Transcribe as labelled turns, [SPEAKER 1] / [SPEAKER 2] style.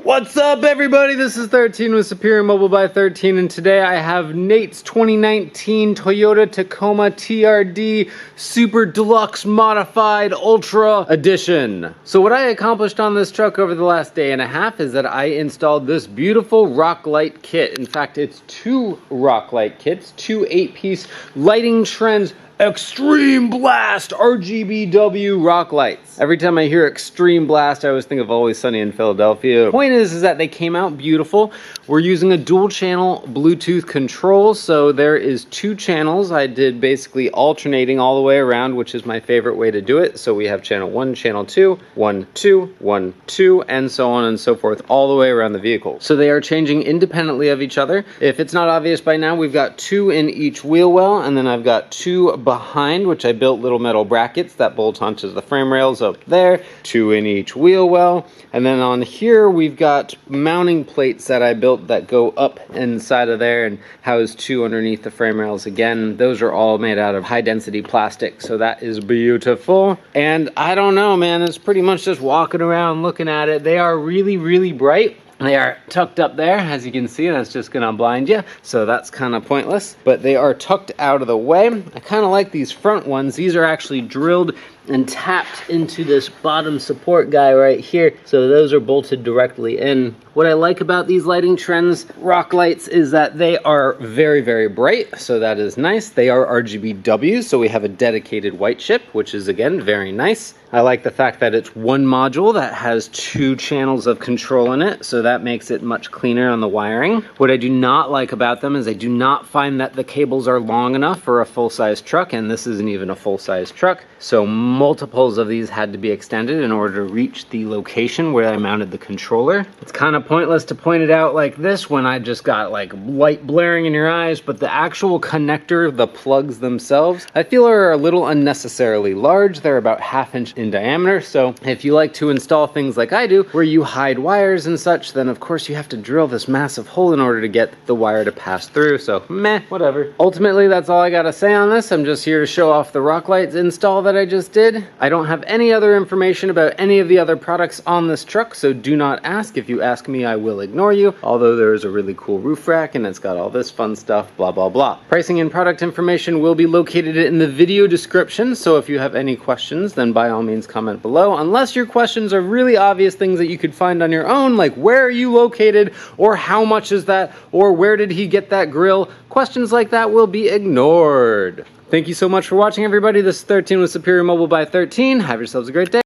[SPEAKER 1] What's up, everybody? This is 13 with Superior Mobile by 13, and today I have Nate's 2019 Toyota Tacoma TRD Super Deluxe Modified Ultra Edition. So what I accomplished on this truck over the last day and a half is that I installed this beautiful rock light kit. In fact, it's two rock light kits, two 8-piece lighting Trendz Extreme Blast RGBW rock lights. Every time I hear Extreme Blast, I always think of Always Sunny in Philadelphia. Point is that they came out beautiful. We're using a dual channel Bluetooth control, so there is two channels. I did basically alternating all the way around, which is my favorite way to do it. So we have channel 1, channel 2, 1, 2, 1, 2, and so on and so forth all the way around the vehicle. So they are changing independently of each other. If it's not obvious by now, we've got two in each wheel well, and then I've got two behind, which I built little metal brackets that bolt onto the frame rails up there, two in each wheel well. And then on here we've got mounting plates that I built that go up inside of there and house two underneath the frame rails again. Those are all made out of high density plastic, so that is beautiful. And I don't know, man, it's pretty much just walking around looking at it. They are really, really bright. They are tucked up there, as you can see. That's just gonna blind you, so that's kind of pointless. But they are tucked out of the way. I kind of like these front ones. These are actually drilled and tapped into this bottom support guy right here, so those are bolted directly in. What I like about these lighting Trendz rock lights is that they are very, very bright, so that is nice. They are RGBW, so we have a dedicated white chip, which is again very nice. I like the fact that it's one module that has two channels of control in it, so that makes it much cleaner on the wiring. What I do not like about them is I do not find that the cables are long enough for a full-size truck, and this isn't even a full-size truck, so multiples of these had to be extended in order to reach the location where I mounted the controller. It's kind of pointless to point it out like this when I just got like light blaring in your eyes, but the actual connector, the plugs themselves, I feel are a little unnecessarily large. They're about 1/2 inch in diameter, so if you like to install things like I do, where you hide wires and such, then of course you have to drill this massive hole in order to get the wire to pass through, so meh, whatever. Ultimately, that's all I gotta say on this. I'm just here to show off the rock lights install that I just did. I don't have any other information about any of the other products on this truck, so do not ask. If you ask me, I will ignore you, although there is a really cool roof rack and it's got all this fun stuff, blah, blah, blah. Pricing and product information will be located in the video description, so if you have any questions, then by all means comment below, unless your questions are really obvious things that you could find on your own, like where are you located, or how much is that, or where did he get that grill. Questions like that will be ignored. Thank you so much for watching, everybody. This is 13 with Superior Mobile by 13. Have yourselves a great day.